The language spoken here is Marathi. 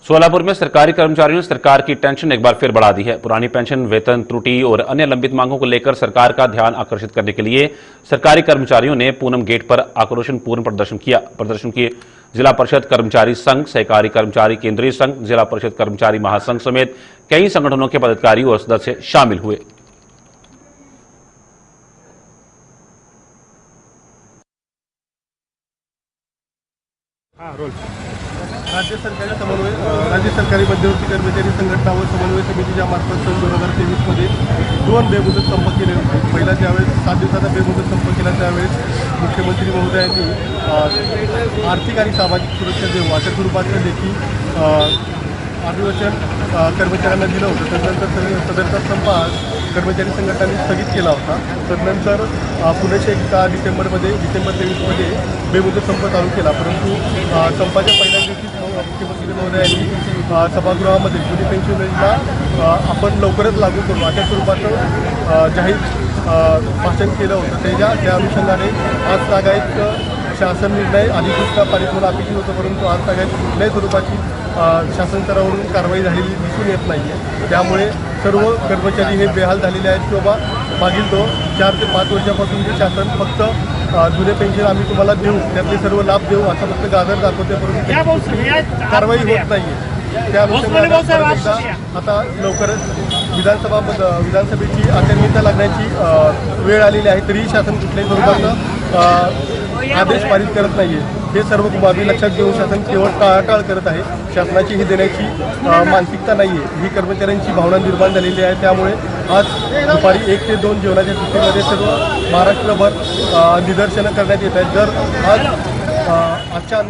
सोलापुर में सरकारी कर्मचारियों ने सरकार की टेंशन एक बार फिर बढ़ा दी है। पुरानी पेंशन, वेतन त्रुटि और अन्य लंबित मांगों को लेकर सरकार का ध्यान आकर्षित करने के लिए सरकारी कर्मचारियों ने पूनम गेट पर आक्रोशपूर्ण प्रदर्शन किए। जिला परिषद कर्मचारी संघ, सहकारी कर्मचारी केंद्रीय संघ, जिला परिषद कर्मचारी महासंघ समेत कई संगठनों के पदाधिकारी और सदस्य शामिल हुए। राज्य सरकारी मध्यवर्ती कर्मचारी संघटना व समन्वय समितीच्या मार्फत सन 2023 मध्ये 2 बेमुदत संप केले होते। पहिला ज्यावेळेस 7 दिवसाचा बेमुदत संप केला त्यावेळेस मुख्यमंत्री महोदयांनी आर्थिक आणि सामाजिक सुरक्षा देऊ अशा स्वरूपाचं देखील अभिवचन कर्मचाऱ्यांना दिलं होतं। त्यानंतर सदरचा संप कर्मचारी संघटनांनी स्थगित केला होता। तदनंतर पुन्हा एकदा डिसेंबर 23 मध्ये बेमुदत संप चालू केला, परंतु संपाच्या पहिल्या दिवशी मुख्यमंत्री महोदयांनी सभागृहामध्ये जुनी पेन्शन योजना आपण लवकरच लागू करू अशा स्वरूपाचं जाहीर भाषण केलं होतं। त्या अनुषंगाने आज तागायत शासन निर्णय अधिसूचना पारित होणं अपेक्षित होतं, परंतु आज तागायत कुठल्याही स्वरूपाची शासन स्तरावरून कारवाई झालेली दिसून येत नाही आहे। त्यामुळे सर्व कर्मचारी हे बेहाल झालेले आहेत की बाबा मागील 4 ते 5 वर्षापासून जे शासन फक्त जुने पेन्शन आम्ही तुम्हाला देऊ, त्यातले सर्व लाभ देऊ असं फक्त गाजर दाखवते, परंतु कारवाई होत नाही आहे। त्या अनुषंगाने आता लवकरच विधानसभेची आचारसंहिता लागण्याची वेळ आलेली आहे, तरीही शासन कुठल्याही स्वरूपाचं आदेश पारित करत नाही आहे। हे सर्व बाबी लक्षात घेऊन शासन केवळ टाळाटाळ करत आहे। शासनाची ही देण्याची मानसिकता नाही आहे, ही कर्मचाऱ्यांची भावना निर्माण झालेली आहे। त्यामुळे आज दुपारी 1 ते 2 जेवणाच्या सुट्टीमध्ये सर्व महाराष्ट्रभर निदर्शनं करण्यात येत आहेत। जर आजच्या